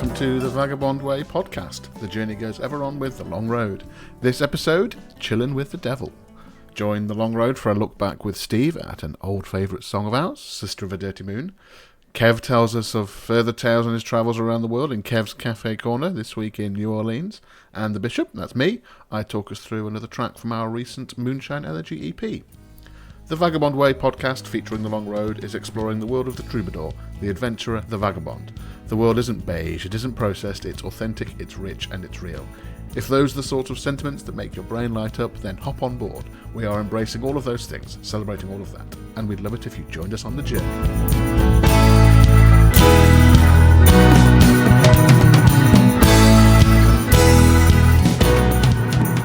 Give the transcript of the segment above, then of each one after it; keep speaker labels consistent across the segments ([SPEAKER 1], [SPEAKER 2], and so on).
[SPEAKER 1] welcome to the Vagabond Way podcast. The journey goes ever on with the long road. This episode, Chillin with the Devil. Join the long road for a look back with Steve at an old favourite song of ours, Sister of a Dirty Moon. Kev tells us of further tales on his travels around the world in Kev's Café Corner this week in New Orleans. And the Bishop, that's me, I talk us through another track from our recent Moonshine Elegy EP. The Vagabond Way podcast featuring the long road is exploring the world of the troubadour, the adventurer, the vagabond. The world isn't beige, it isn't processed, it's authentic, it's rich and it's real. If those are the sorts of sentiments that make your brain light up, then hop on board. We are embracing all of those things, celebrating all of that, and we'd love it if you joined us on the journey.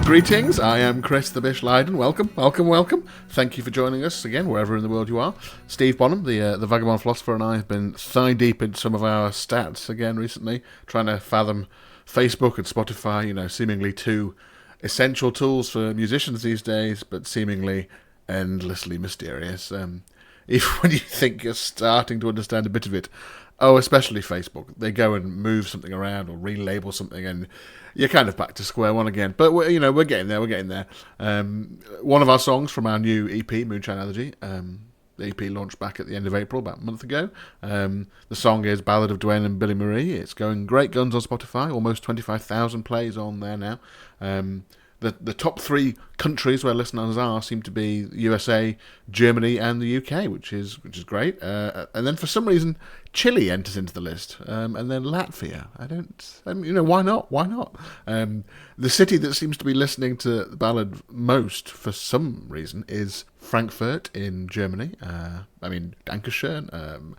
[SPEAKER 1] Greetings, I am Chris the Bish Leiden. Welcome. Thank you for joining us again, wherever in the world you are. Steve Bonham, the Vagabond Philosopher, and I have been thigh deep into some of our stats again recently, trying to fathom Facebook and Spotify, seemingly two essential tools for musicians these days, but seemingly endlessly mysterious. Even when you think you're starting to understand a bit of it, especially Facebook, they go and move something around or relabel something and you're kind of back to square one again. But, we're getting there. One of our songs from our new EP, Moonshine Elegy, the EP launched back at the end of April, about a month ago. The song is Ballad of Duane and Billy Marie. It's going great guns on Spotify, almost 25,000 plays on there now. The top three countries where listeners are seem to be USA, Germany, and the UK, which is great. And then for some reason, Chile enters into the list, and then Latvia. Why not? Why not? The city that seems to be listening to the ballad most, for some reason, is Frankfurt in Germany. Dankeschön.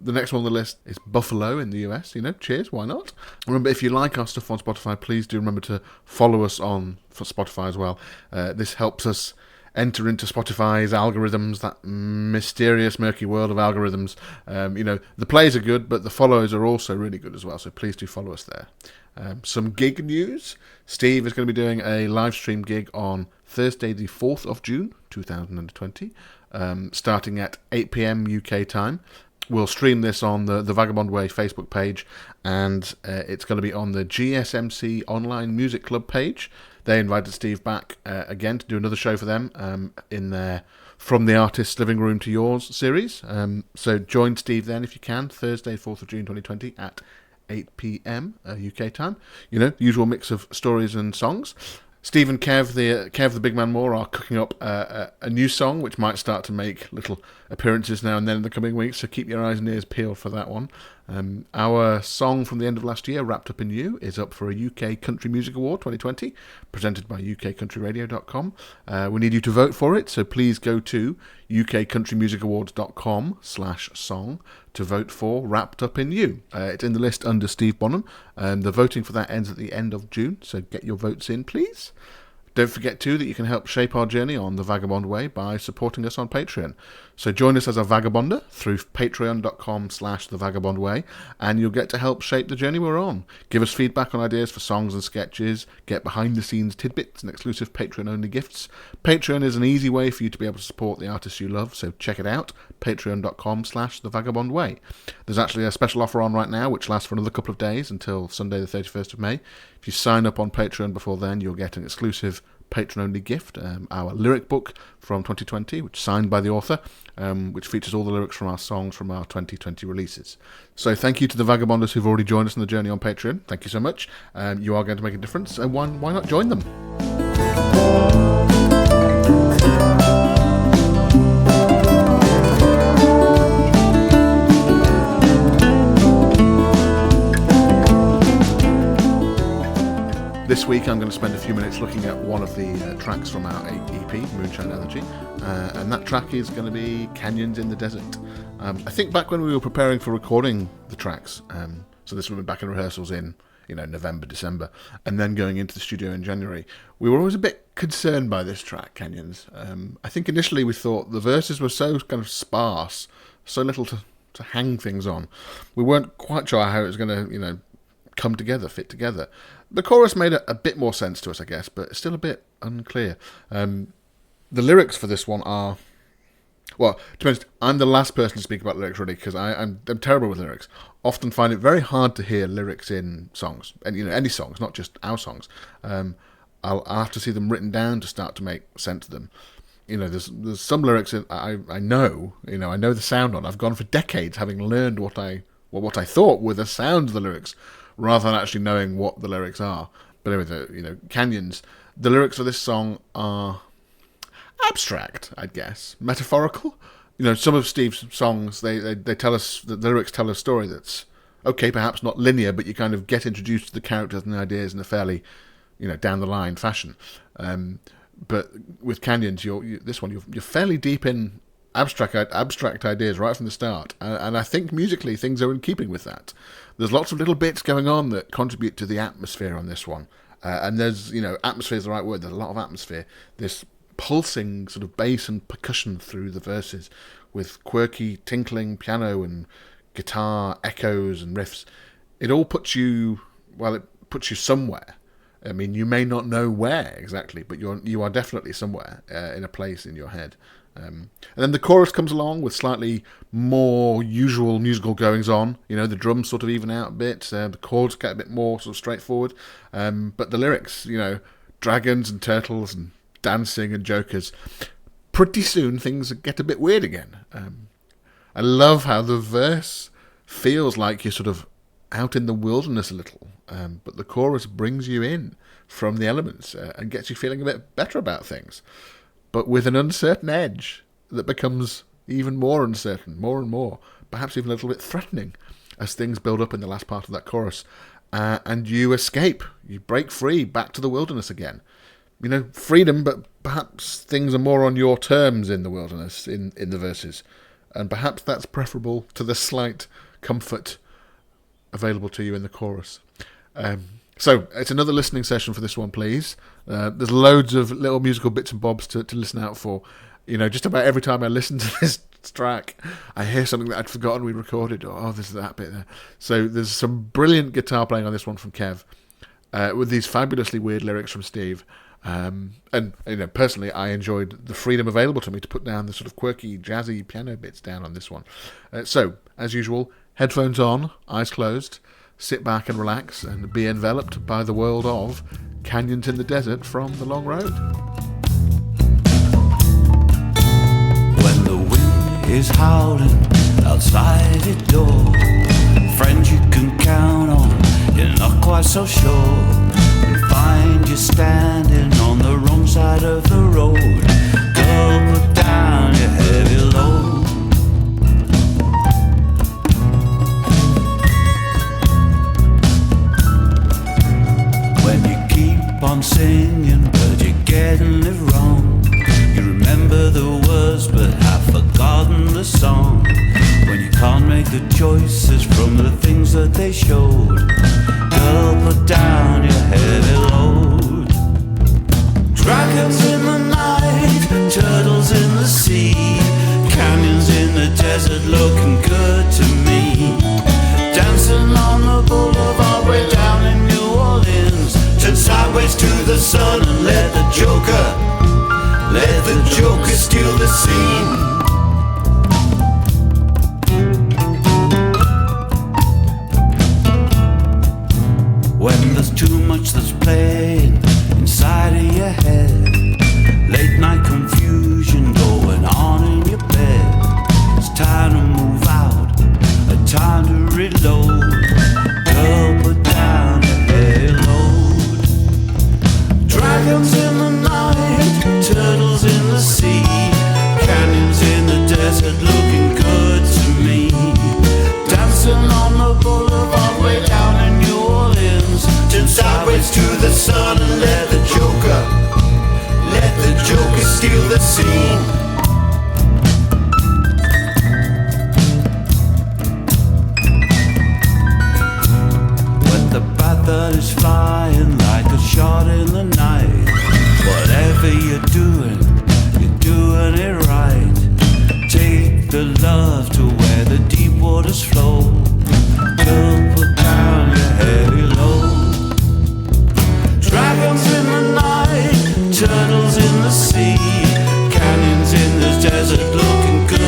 [SPEAKER 1] The next one on the list is Buffalo in the US. Cheers, why not? Remember, if you like our stuff on Spotify, please do remember to follow us on Spotify as well. This helps us enter into Spotify's algorithms, that mysterious, murky world of algorithms. The plays are good, but the follows are also really good as well, so please do follow us there. Some gig news. Steve is going to be doing a live stream gig on Thursday, the 4th of June, 2020, starting at 8 p.m. UK time. We'll stream this on the Vagabond Way Facebook page, and it's going to be on the GSMC Online Music Club page. They invited Steve back again to do another show for them in their From the Artist's Living Room to Yours series. So join Steve then if you can, Thursday, 4th of June 2020 at 8 p.m. UK time. Usual mix of stories and songs. Steve and Kev the Big Man More, are cooking up a new song, which might start to make little appearances now and then in the coming weeks, so keep your eyes and ears peeled for that one. Our song from the end of last year, Wrapped Up in You, is up for a UK Country Music Award 2020, presented by ukcountryradio.com. We need you to vote for it, so please go to ukcountrymusicawards.com/song to vote for Wrapped Up in You. It's in the list under Steve Bonham, and the voting for that ends at the end of June, so get your votes in, please. Don't forget, too, that you can help shape our journey on the Vagabond Way by supporting us on Patreon. So join us as a vagabonder through patreon.com/thevagabondway, and you'll get to help shape the journey we're on. Give us feedback on ideas for songs and sketches, get behind-the-scenes tidbits and exclusive Patreon-only gifts. Patreon is an easy way for you to be able to support the artists you love, so check it out, patreon.com/thevagabondway. There's actually a special offer on right now, which lasts for another couple of days until Sunday the 31st of May. If you sign up on Patreon before then, you'll get an exclusive patron-only gift, our lyric book from 2020, which is signed by the author, which features all the lyrics from our songs from our 2020 releases. So thank you to the Vagabonders who've already joined us on the journey on Patreon. Thank you so much. You are going to make a difference, and why not join them? This week I'm going to spend a few minutes looking at one of the tracks from our EP, Moonshine Elegy, and that track is going to be Canyons in the Desert. I think back when we were preparing for recording the tracks, so this would have been back in rehearsals in November, December, and then going into the studio in January, we were always a bit concerned by this track, Canyons. I think initially we thought the verses were so kind of sparse, so little to hang things on. We weren't quite sure how it was going to, come together, fit together. The chorus made a bit more sense to us, I guess, but it's still a bit unclear. The lyrics for this one are, Well, to be honest, I'm the last person to speak about lyrics, really, because I'm terrible with lyrics. Often find it very hard to hear lyrics in songs, and any songs, not just our songs. I'll have to see them written down to start to make sense of them. There's some lyrics that I know, I know the sound on. I've gone for decades having learned what I thought were the sound of the lyrics, rather than actually knowing what the lyrics are. But anyway, Canyons. The lyrics of this song are abstract, I guess, metaphorical. Some of Steve's songs, they tell us, the lyrics tell a story that's okay, perhaps not linear, but you kind of get introduced to the characters and the ideas in a fairly, down the line fashion. But with Canyons, you're fairly deep in abstract ideas right from the start, and I think musically things are in keeping with that. There's lots of little bits going on that contribute to the atmosphere on this one, and there's atmosphere is the right word. There's a lot of atmosphere. This pulsing sort of bass and percussion through the verses, with quirky tinkling piano and guitar echoes and riffs. It all puts you somewhere. I mean, you may not know where exactly, but you are definitely somewhere in a place in your head. And then the chorus comes along with slightly more usual musical goings on. The drums sort of even out a bit. The chords get a bit more sort of straightforward. But the lyrics, dragons and turtles and dancing and jokers. Pretty soon things get a bit weird again. I love how the verse feels like you're sort of out in the wilderness a little, but the chorus brings you in from the elements and gets you feeling a bit better about things, but with an uncertain edge that becomes even more uncertain, more and more, perhaps even a little bit threatening as things build up in the last part of that chorus, and you escape, you break free back to the wilderness again. Freedom, but perhaps things are more on your terms in the wilderness, in the verses, and perhaps that's preferable to the slight comfort available to you in the chorus. So it's another listening session for this one, please. There's loads of little musical bits and bobs to listen out for. Just about every time I listen to this track, I hear something that I'd forgotten we recorded, or there's that bit there. So there's some brilliant guitar playing on this one from Kev, with these fabulously weird lyrics from Steve. And personally, I enjoyed the freedom available to me to put down the sort of quirky, jazzy piano bits down on this one. So, as usual, headphones on, eyes closed, sit back and relax, and be enveloped by the world of Canyons in the Desert from The Long Road.
[SPEAKER 2] When the wind is howling outside your door, friends you can count on, you're not quite so sure. Find you standing on the wrong side of the road. Girl, put down your heavy load. When you keep on singing but you're getting it wrong, you remember the words but have forgotten the song. When you can't make the choices from the things that they showed, girl, put down your heavy load. Dragons in the night, turtles in the sea, canyons in the desert looking good to me. Dancing on the boulevard way down in New Orleans, turn sideways to the sun and let the Joker steal the scene. When there's too much that's playing inside of your head, late night confusion going on in your bed. It's time to move out, a time to reload. Girl, put down your heavy load. Dragons in the night, turtles in the sea, canyons in the desert looking good to me. Dancing on the boulevard way down in New Orleans, turn sideways to the sun and let the Joker steal the scene. When the battle is flying like a shot in the night, whatever you're doing it right. Take the love to where the deep waters flow. Girl, put down your heavy load. Dragons in the night, turtles in the sea, canyons in the desert looking good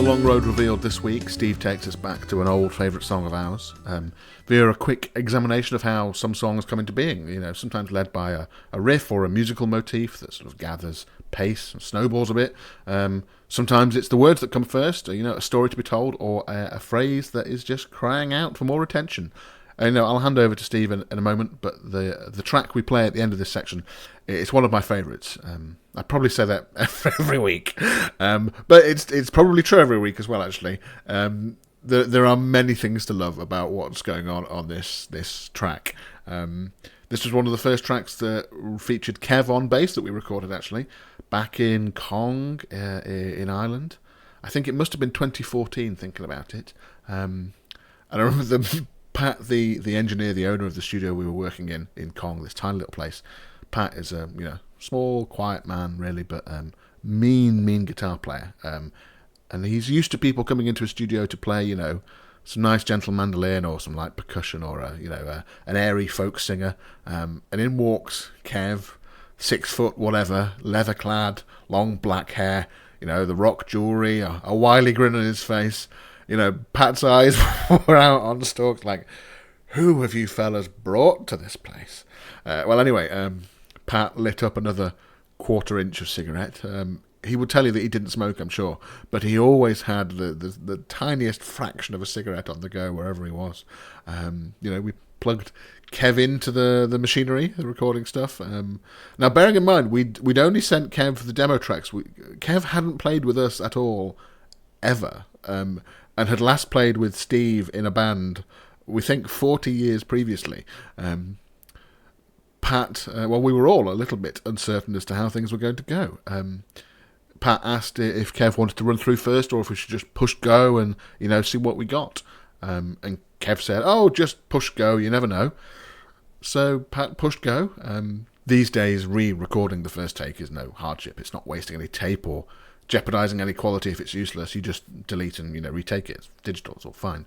[SPEAKER 1] the long road revealed this week, Steve takes us back to an old favourite song of ours, via a quick examination of how some songs come into being, sometimes led by a riff or a musical motif that sort of gathers pace and snowballs a bit. Sometimes it's the words that come first, a story to be told, or a phrase that is just crying out for more attention. I'll hand over to Steve in a moment, but the track we play at the end of this section, it's one of my favourites. I probably say that every week, but it's probably true every week as well, actually. There are many things to love about what's going on this track. This was one of the first tracks that featured Kev on bass that we recorded, actually, back in Kong in Ireland. I think it must have been 2014, thinking about it. And I remember Pat, the engineer, the owner of the studio we were working in Kong, this tiny little place. Pat is a small, quiet man, really, but mean guitar player. And he's used to people coming into a studio to play, some nice gentle mandolin or some light percussion or an airy folk singer. And in walks Kev, 6 foot whatever, leather clad, long black hair, the rock jewellery, a wily grin on his face. Pat's eyes were out on stalks like, who have you fellas brought to this place? Anyway, Pat lit up another 1/4 inch of cigarette. He would tell you that he didn't smoke, I'm sure, but he always had the tiniest fraction of a cigarette on the go wherever he was. We plugged Kev into the machinery, the recording stuff. Now, bearing in mind, we'd only sent Kev the demo tracks. Kev hadn't played with us at all, ever, and had last played with Steve in a band, we think 40 years previously. Pat, we were all a little bit uncertain as to how things were going to go. Pat asked if Kev wanted to run through first or if we should just push go and, see what we got. And Kev said, just push go, you never know. So Pat pushed go. These days, re-recording the first take is no hardship. It's not wasting any tape or jeopardising any quality if it's useless. You just delete and, retake it. It's digital, it's all fine.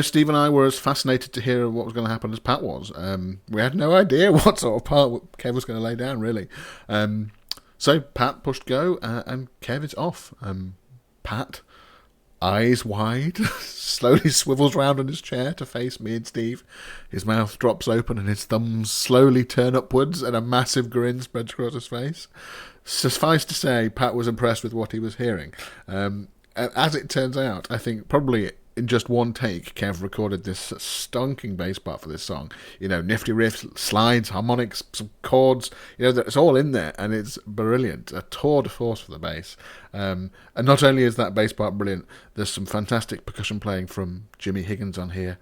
[SPEAKER 1] Steve and I were as fascinated to hear what was going to happen as Pat was. We had no idea what sort of part Kev was going to lay down, really. So Pat pushed go, and Kev is off. Pat, eyes wide, slowly swivels round on his chair to face me and Steve. His mouth drops open and his thumbs slowly turn upwards and a massive grin spreads across his face. Suffice to say, Pat was impressed with what he was hearing. As it turns out, I think probably in just one take, Kev recorded this stonking bass part for this song. Nifty riffs, slides, harmonics, some chords. It's all in there, and it's brilliant. A tour de force for the bass. And not only is that bass part brilliant, there's some fantastic percussion playing from Jimmy Higgins on here.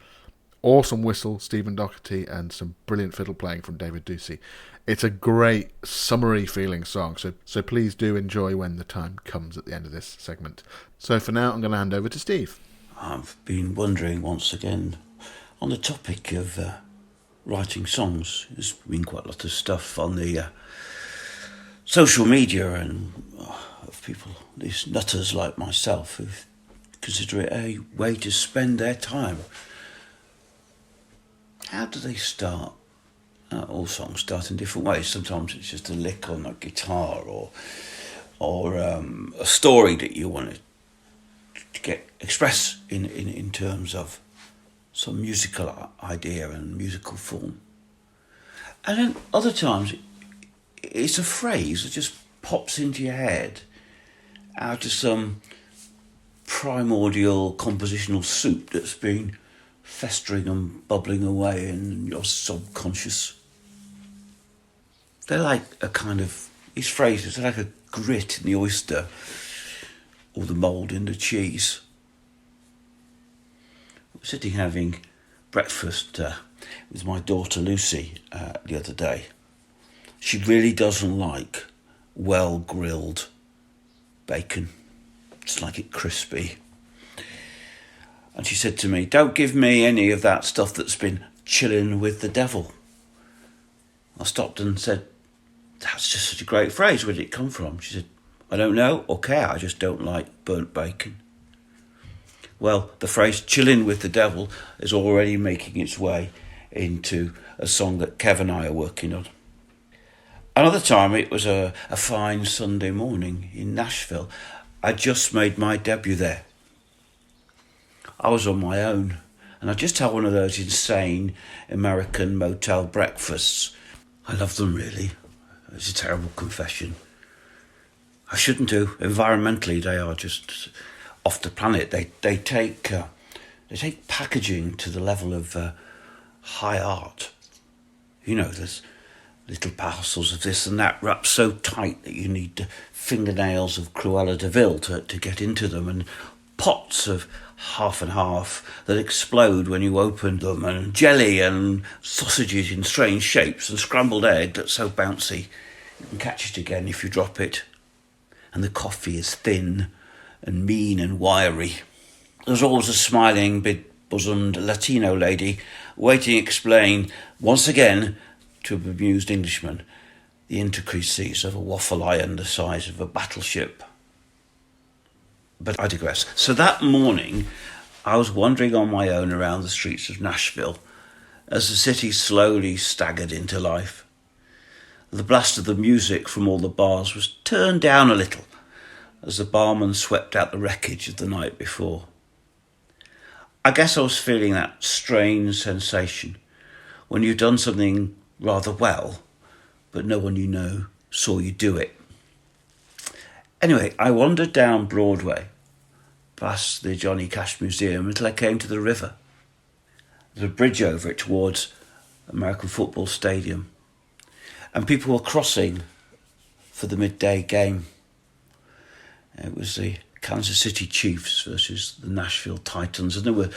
[SPEAKER 1] Awesome whistle, Stephen Doherty, and some brilliant fiddle playing from David Ducey. It's a great, summery feeling song, so please do enjoy when the time comes at the end of this segment. So for now, I'm going to hand over to Steve.
[SPEAKER 2] I've been wondering once again, on the topic of writing songs, there's been quite a lot of stuff on the social media and of people, these nutters like myself, who consider it a way to spend their time. How do they start? All songs start in different ways. Sometimes it's just a lick on a guitar or a story that you want to express in terms of some musical idea and musical form. And then other times it's a phrase that just pops into your head out of some primordial compositional soup that's been festering and bubbling away in your subconscious. They're like a kind of, these phrases are like a grit in the oyster or the mould in the cheese. I was sitting having breakfast with my daughter Lucy the other day. She really doesn't like well-grilled bacon. Just like it crispy. And she said to me, "Don't give me any of that stuff that's been chilling with the devil." I stopped and said, "That's just such a great phrase. Where did it come from?" She said, "I don't know or care. I just don't like burnt bacon." Well, the phrase "chilling with the devil" is already making its way into a song that Kev and I are working on. Another time, it was a fine Sunday morning in Nashville, I just made my debut there. I was on my own, and I just had one of those insane American motel breakfasts. I love them, really. It's a terrible confession. I shouldn't do. Environmentally, they are just off the planet. They take packaging to the level of high art. You know, there's little parcels of this and that wrapped so tight that you need the fingernails of Cruella de Vil to get into them, and pots of half and half that explode when you open them, and jelly and sausages in strange shapes, and scrambled egg that's so bouncy you can catch it again if you drop it. And the coffee is thin and mean and wiry. There's always a smiling, big-bosomed Latino lady waiting to explain, once again, to a bemused Englishman, the intricacies of a waffle iron the size of a battleship. But I digress. So that morning, I was wandering on my own around the streets of Nashville as the city slowly staggered into life. The blast of the music from all the bars was turned down a little as the barman swept out the wreckage of the night before. I guess I was feeling that strange sensation when you've done something rather well, but no one you know saw you do it. Anyway, I wandered down Broadway, past the Johnny Cash Museum, until I came to the river. There's a bridge over it towards American Football Stadium, and people were crossing for the midday game. It was the Kansas City Chiefs versus the Nashville Titans, and there were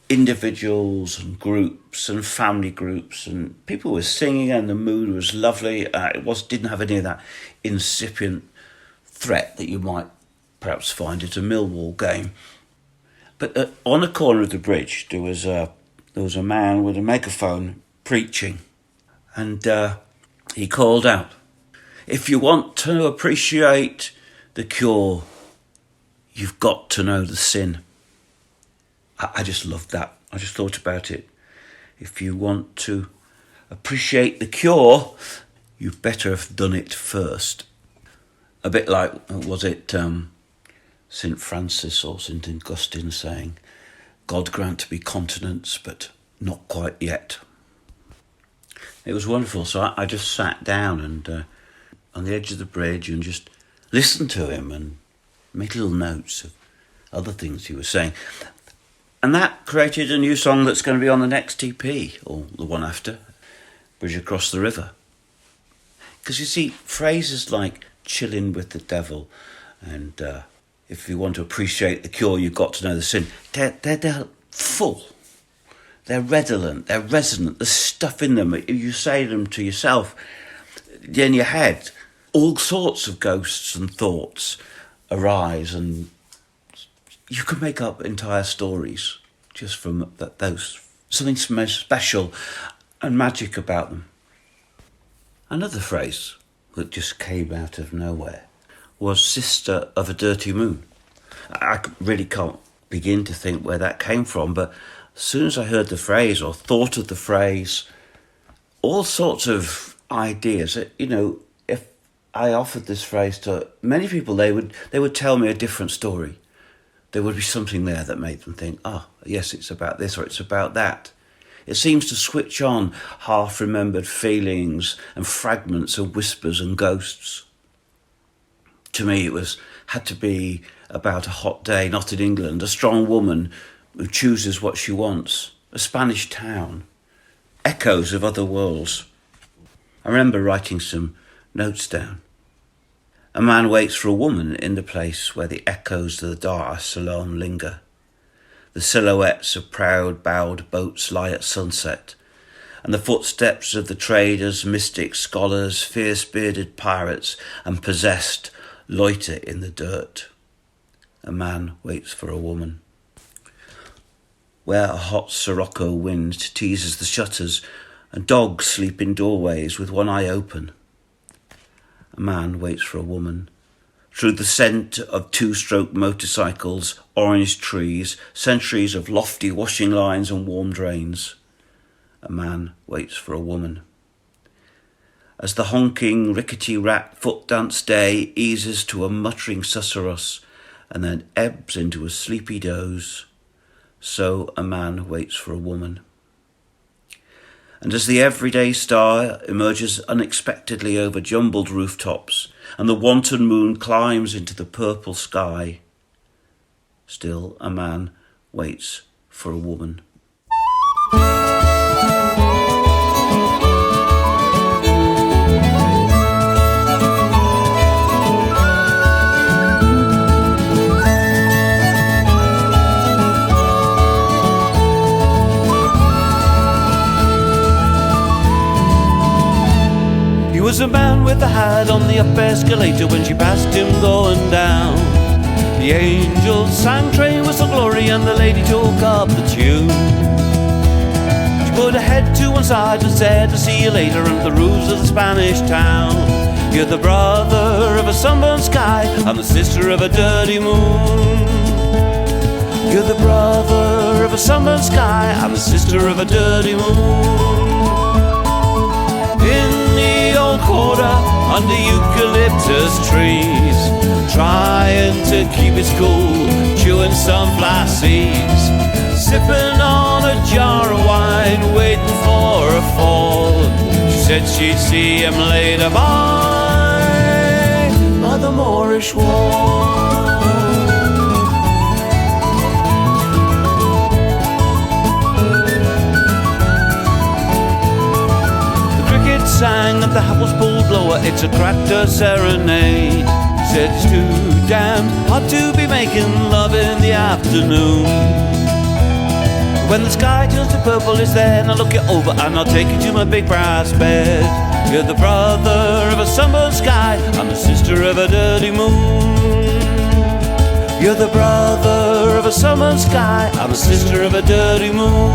[SPEAKER 2] individuals and groups and family groups, and people were singing, and the mood was lovely. Didn't have any of that incipient threat that you might perhaps find at a Millwall game. But on the corner of the bridge, there was a man with a megaphone preaching, and he called out, "If you want to appreciate the Cure, you've got to know the sin." I just loved that. I just thought about it. If you want to appreciate the Cure, you'd better have done it first. A bit like, was it St. Francis or St. Augustine saying, "God grant me continence, but not quite yet." It was wonderful. So I just sat down and on the edge of the bridge and just listened to him and made little notes of other things he was saying. And that created a new song that's going to be on the next EP, or the one after, Bridge Across the River. Because you see, phrases like "chillin' with the devil" and "if you want to appreciate the Cure, you've got to know the sin," they're full. They're redolent, they're resonant, there's stuff in them. You say them to yourself, in your head, all sorts of ghosts and thoughts arise, and you can make up entire stories just from those. Something special and magic about them. Another phrase that just came out of nowhere was "sister of a dirty moon." I really can't begin to think where that came from, but as soon as I heard the phrase or thought of the phrase, all sorts of ideas. You know, if I offered this phrase to many people, they would tell me a different story. There would be something there that made them think, "Oh, yes, it's about this or it's about that." It seems to switch on half-remembered feelings and fragments of whispers and ghosts. To me, it had to be about a hot day, not in England, a strong woman who chooses what she wants, a Spanish town, echoes of other worlds. I remember writing some notes down. A man waits for a woman in the place where the echoes of the Dar es Salaam linger. The silhouettes of proud bowed boats lie at sunset, and the footsteps of the traders, mystics, scholars, fierce-bearded pirates, and possessed loiter in the dirt. A man waits for a woman. Where a hot sirocco wind teases the shutters, and dogs sleep in doorways with one eye open. A man waits for a woman. Through the scent of two-stroke motorcycles, orange trees, centuries of lofty washing lines and warm drains. A man waits for a woman. As the honking, rickety rat foot dance day eases to a muttering susurrus, and then ebbs into a sleepy doze, so a man waits for a woman. And as the everyday star emerges unexpectedly over jumbled rooftops, and the wanton moon climbs into the purple sky, still a man waits for a woman.
[SPEAKER 3] He was a man with a hat on the up escalator when she passed him going down. The angels sang Train Whistle Glory and the lady took up the tune. She put her head to one side and said, "I'll see you later," and the roofs of the Spanish town. You're the brother of a sunburned sky and the sister of a dirty moon. You're the brother of a sunburned sky and the sister of a dirty moon. In the old quarter under eucalyptus trees, trying to keep it cool, chewing sunflower seeds, sipping on a jar of wine, waiting for a fall. She said she'd see him later by the Moorish wall. The cricket sang and the apples pulled lower, it's a cracked serenade. Said it's too damned hot to be making love in the afternoon. When the sky turns to purple, it's then I'll look it over and I'll take you to my big brass bed. You're the brother of a summer sky, I'm the sister of a dirty moon. You're the brother of a summer sky, I'm the sister of a dirty moon.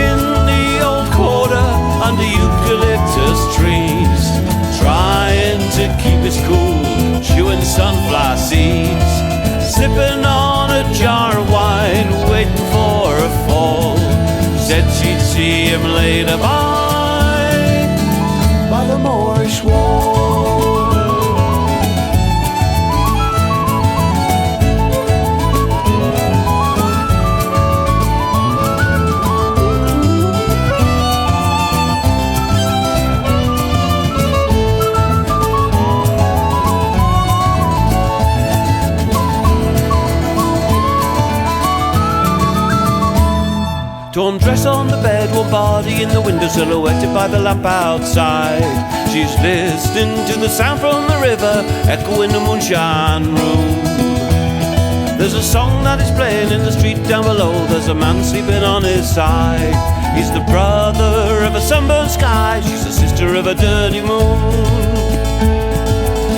[SPEAKER 3] In the old quarter under eucalyptus trees, trying to keep it cool, chewing sunflower seeds, sipping on a jar of wine, waiting for a fall. Said she'd see him later by the Moorish wall. Torn dress on the bed, one body in the window, silhouetted by the lamp outside. She's listening to the sound from the river, echo in the moonshine room. There's a song that is playing in the street down below, there's a man sleeping on his side. He's the brother of a sunburned sky, she's the sister of a dirty moon.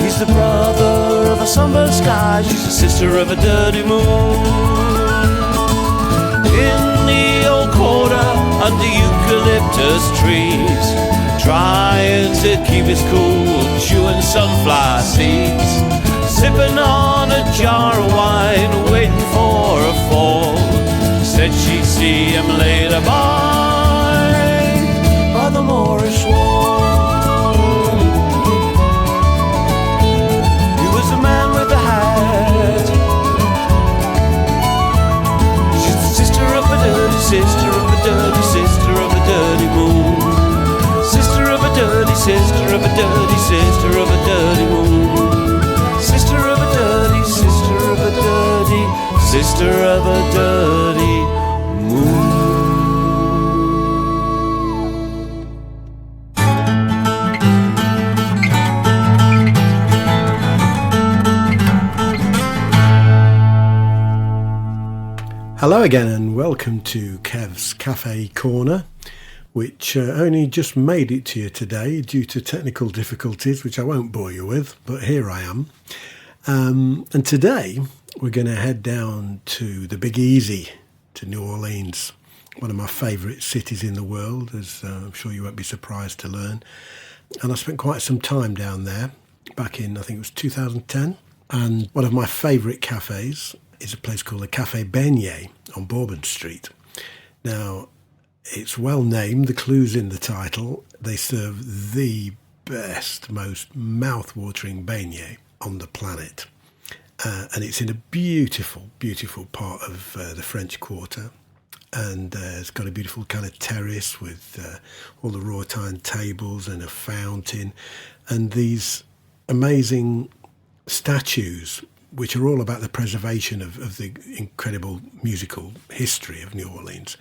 [SPEAKER 3] He's the brother of a sunburned sky, she's the sister of a dirty moon. In the old quarter under eucalyptus trees, trying to keep it cool, chewing sunflower seeds, sipping on a jar of wine, waiting for a fall. Said she'd see him later by the Moorish wall. He was a man with a hat, sister of a dirty, sister of a dirty moon. Sister of a dirty, sister of a dirty, sister of a dirty moon. Sister of a dirty, sister of a dirty, sister of a dirty moon.
[SPEAKER 4] Hello again and welcome to Kev's Café Corner, which only just made it to you today due to technical difficulties, which I won't bore you with, but here I am. And today we're going to head down to the Big Easy, to New Orleans, one of my favourite cities in the world, as I'm sure you won't be surprised to learn. And I spent quite some time down there back in, I think it was 2010. And one of my favourite cafes is a place called the Café Beignet on Bourbon Street. Now, it's well named, the clue's in the title. They serve the best, most mouth-watering beignet on the planet. and it's in a beautiful, beautiful part of the French Quarter. And it's got a beautiful kind of terrace with all the wrought iron tables and a fountain and these amazing statues which are all about the preservation of the incredible musical history of New Orleans.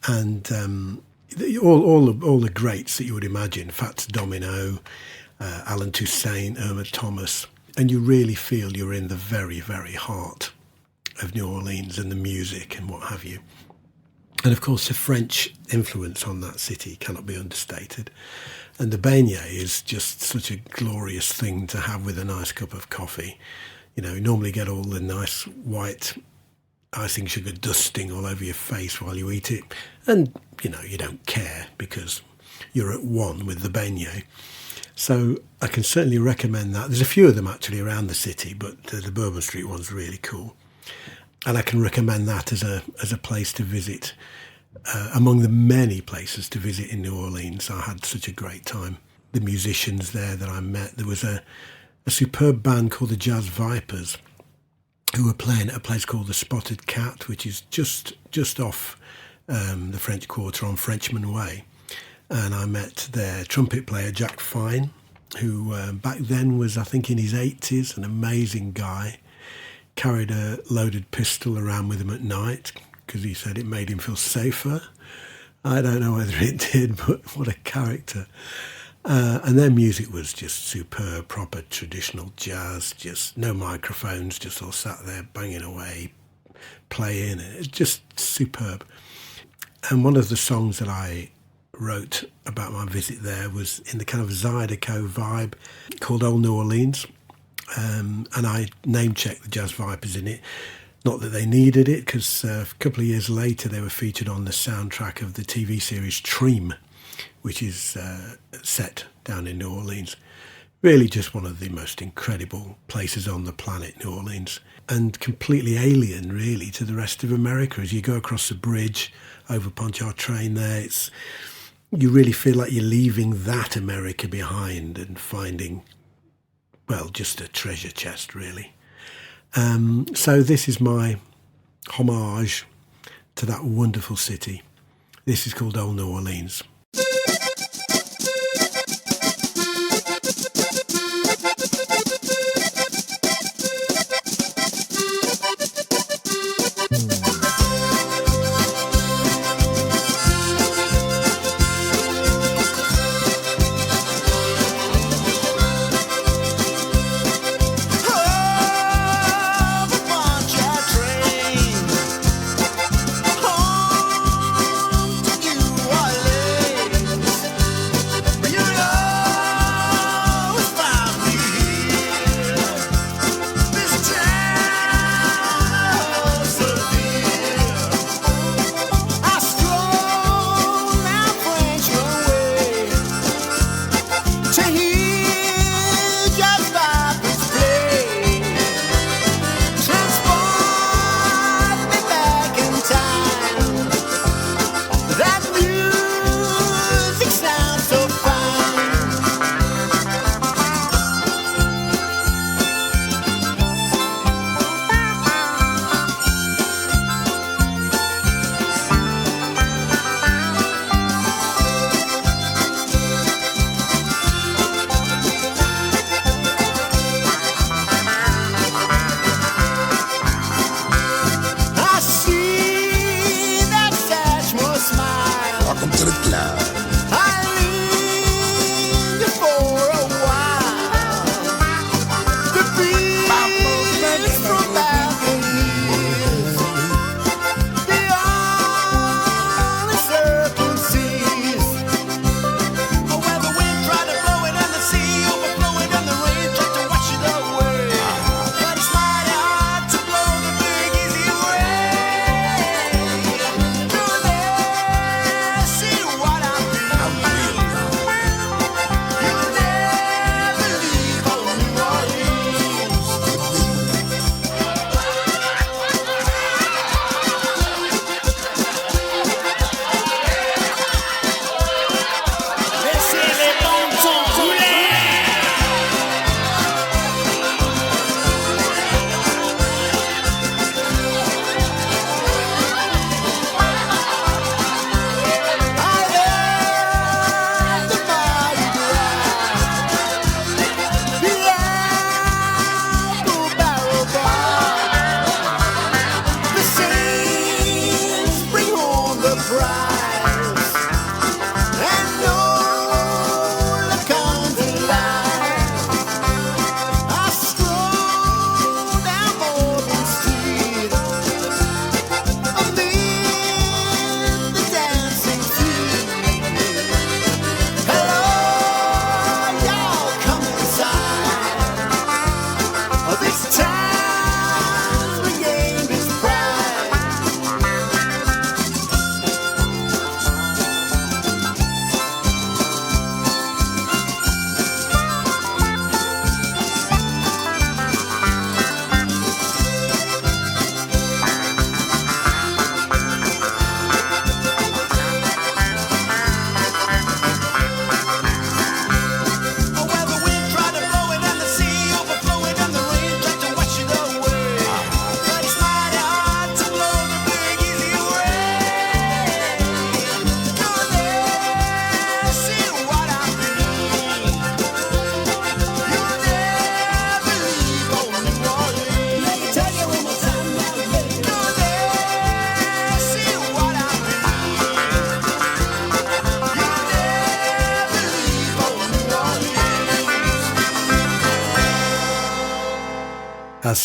[SPEAKER 4] And all the greats that you would imagine, Fats Domino, Alan Toussaint, Irma Thomas, and you really feel you're in the very, very heart of New Orleans and the music and what have you. And of course, the French influence on that city cannot be understated. And the beignet is just such a glorious thing to have with a nice cup of coffee. You know, you normally get all the nice white icing sugar dusting all over your face while you eat it. And, you know, you don't care because you're at one with the beignet. So I can certainly recommend that. There's a few of them actually around the city, but the Bourbon Street one's really cool. And I can recommend that as a place to visit. Among the many places to visit in New Orleans, I had such a great time. The musicians there that I met, there was a superb band called the Jazz Vipers who were playing at a place called the Spotted Cat, which is just off the French Quarter on Frenchman Way. And I met their trumpet player, Jack Fine, who back then was, I think, in his 80s, an amazing guy. Carried a loaded pistol around with him at night because he said it made him feel safer. I don't know whether it did, but what a character. And their music was just superb, proper traditional jazz, just no microphones, just all sat there banging away, playing. It's just superb. And one of the songs that I wrote about my visit there was in the kind of Zydeco vibe called Old New Orleans. And I name-checked the Jazz Vipers in it. Not that they needed it, because a couple of years later they were featured on the soundtrack of the TV series Treem, which is set down in New Orleans. Really just one of the most incredible places on the planet, New Orleans. And completely alien, really, to the rest of America. As you go across the bridge over Pontchartrain there, you really feel like you're leaving that America behind and finding... well, just a treasure chest, really. So this is my homage to that wonderful city. This is called Old New Orleans.
[SPEAKER 5] Home to New Orleans.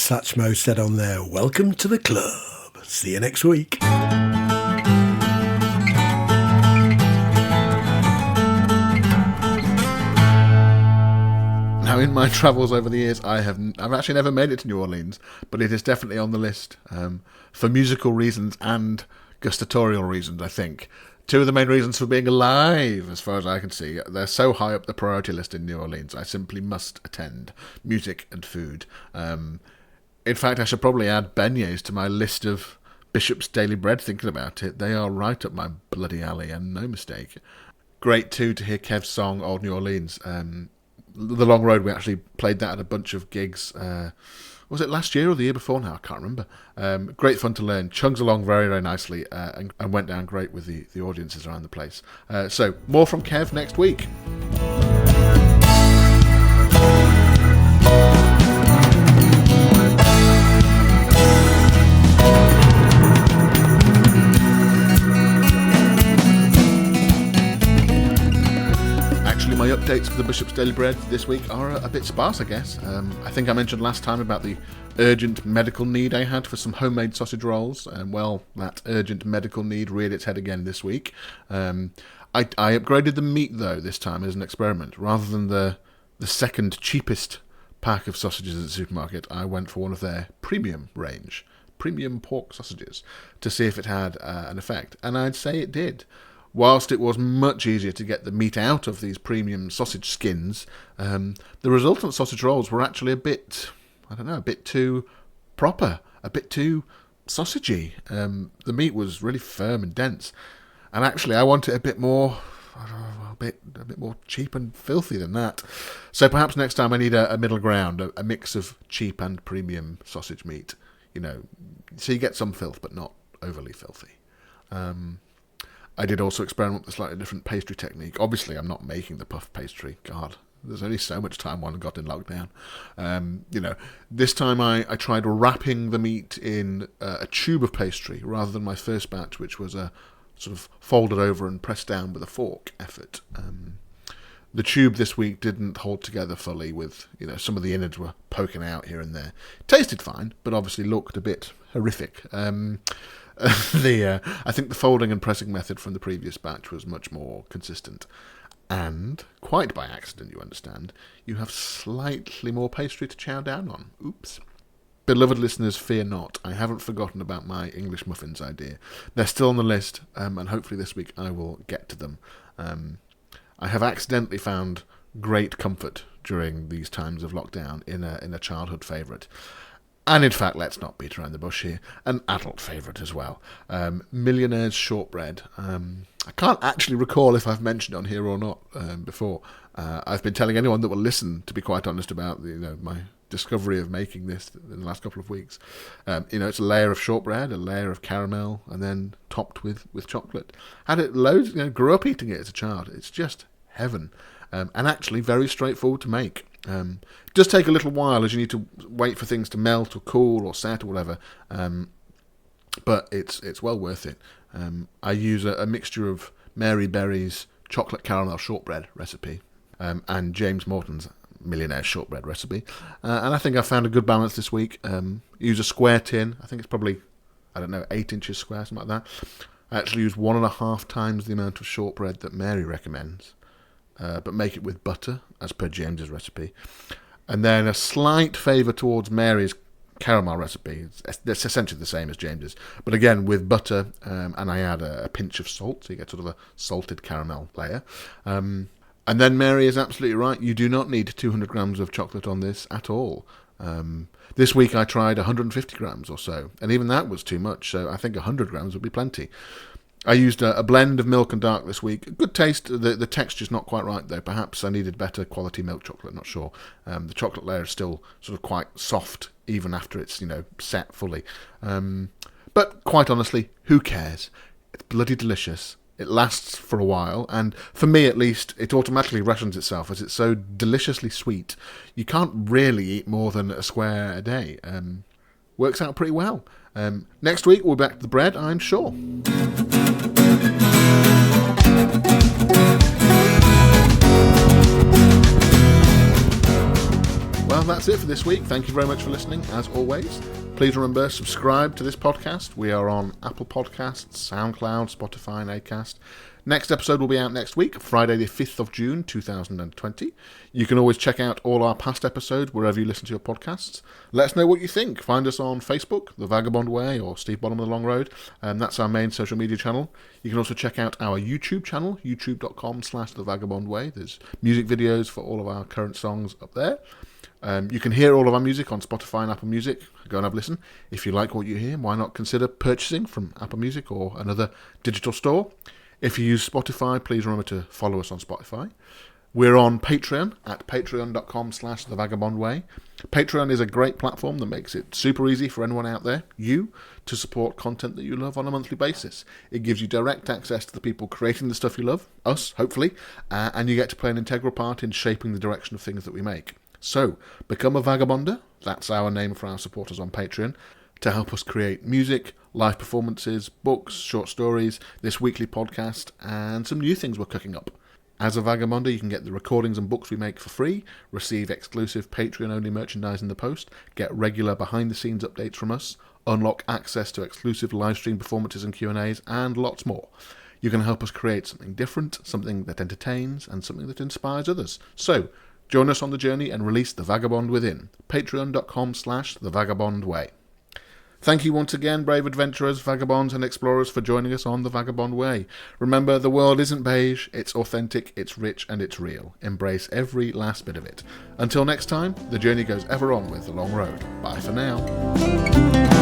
[SPEAKER 4] Satchmo said on there, welcome to the club. See you next week.
[SPEAKER 1] Now, in my travels over the years, I've actually never made it to New Orleans, but it is definitely on the list for musical reasons and gustatorial reasons, I think. Two of the main reasons for being alive, as far as I can see. They're so high up the priority list in New Orleans, I simply must attend. Music and food. In fact, I should probably add beignets to my list of Bishop's Daily Bread, thinking about it. They are right up my bloody alley, and no mistake. Great, too, to hear Kev's song, Old New Orleans. The Long Road, we actually played that at a bunch of gigs. Was it last year or the year before now? I can't remember. Great fun to learn. Chugs along very, very nicely and went down great with the audiences around the place. So, more from Kev next week. My updates for the Bishop's Daily Bread this week are a bit sparse, I guess. I think I mentioned last time about the urgent medical need I had for some homemade sausage rolls. Well, that urgent medical need reared its head again this week. I upgraded the meat, though, this time as an experiment. Rather than the second cheapest pack of sausages at the supermarket, I went for one of their premium range, premium pork sausages, to see if it had an effect. And I'd say it did. Whilst it was much easier to get the meat out of these premium sausage skins, the resultant sausage rolls were actually a bit too proper, a bit too sausagey. The meat was really firm and dense, and actually I want it a bit more cheap and filthy than that. So perhaps next time I need a middle ground, a mix of cheap and premium sausage meat. So you get some filth, but not overly filthy. I did also experiment with a slightly different pastry technique. Obviously, I'm not making the puff pastry. God, there's only so much time one got in lockdown. This time I tried wrapping the meat in a tube of pastry rather than my first batch, which was a sort of folded over and pressed down with a fork effort. The tube this week didn't hold together fully with, some of the innards were poking out here and there. It tasted fine, but obviously looked a bit horrific. I think the folding and pressing method from the previous batch was much more consistent. And, quite by accident, you understand, you have slightly more pastry to chow down on. Oops. Beloved listeners, fear not. I haven't forgotten about my English muffins idea. They're still on the list, and hopefully this week I will get to them. I have accidentally found great comfort during these times of lockdown in a childhood favourite. And in fact, let's not beat around the bush here, an adult favourite as well. Millionaire's Shortbread. I can't actually recall if I've mentioned it on here or not before. I've been telling anyone that will listen, to be quite honest, about my discovery of making this in the last couple of weeks. It's a layer of shortbread, a layer of caramel, and then topped with chocolate. Had it loads, grew up eating it as a child. It's just heaven. And actually very straightforward to make. It does take a little while as you need to wait for things to melt or cool or set or whatever, but it's well worth it. I use a mixture of Mary Berry's chocolate caramel shortbread recipe and James Morton's Millionaire Shortbread recipe, and I think I found a good balance this week. Use a square tin. I think it's probably 8 inches square, something like that. I actually use 1.5 times the amount of shortbread that Mary recommends. But make it with butter, as per James's recipe. And then a slight favour towards Mary's caramel recipe. It's essentially the same as James's, but again with butter, and I add a pinch of salt, so you get sort of a salted caramel layer. And then Mary is absolutely right. You do not need 200 grams of chocolate on this at all. This week I tried 150 grams or so, and even that was too much, so I think 100 grams would be plenty. I used a blend of milk and dark this week. Good taste. The texture's not quite right, though. Perhaps I needed better quality milk chocolate, not sure. The chocolate layer is still sort of quite soft, even after it's, set fully. But quite honestly, who cares? It's bloody delicious. It lasts for a while, and for me at least, it automatically rations itself as it's so deliciously sweet. You can't really eat more than a square a day. Works out pretty well. Next week we'll be back to the bread, I'm sure. Well, Well, that's it for this week. Thank you very much for listening, as always. Please remember, subscribe to this podcast. We are on Apple Podcasts, SoundCloud, Spotify, and Acast. Next episode will be out next week, Friday the 5th of June, 2020. You can always check out all our past episodes wherever you listen to your podcasts. Let us know what you think. Find us on Facebook, The Vagabond Way, or Steve Bottom of the Long Road. That's our main social media channel. You can also check out our YouTube channel, youtube.com/The Vagabond Way. There's music videos for all of our current songs up there. You can hear all of our music on Spotify and Apple Music. Go and have a listen. If you like what you hear, why not consider purchasing from Apple Music or another digital store? If you use Spotify, please remember to follow us on Spotify. We're on Patreon at patreon.com/The Vagabond Way. Patreon is a great platform that makes it super easy for anyone out there, to support content that you love on a monthly basis. It gives you direct access to the people creating the stuff you love, us, hopefully, and you get to play an integral part in shaping the direction of things that we make. So, become a Vagabonder, that's our name for our supporters on Patreon, to help us create music, live performances, books, short stories, this weekly podcast, and some new things we're cooking up. As a Vagabonder, you can get the recordings and books we make for free, receive exclusive Patreon-only merchandise in the post, get regular behind-the-scenes updates from us, unlock access to exclusive live-stream performances and Q&As, and lots more. You can help us create something different, something that entertains, and something that inspires others. So, join us on the journey and release the vagabond within. Patreon.com/The Vagabond Way. Thank you once again, brave adventurers, vagabonds and explorers, for joining us on The Vagabond Way. Remember, the world isn't beige, it's authentic, it's rich and it's real. Embrace every last bit of it. Until next time, the journey goes ever on with The Long Road. Bye for now.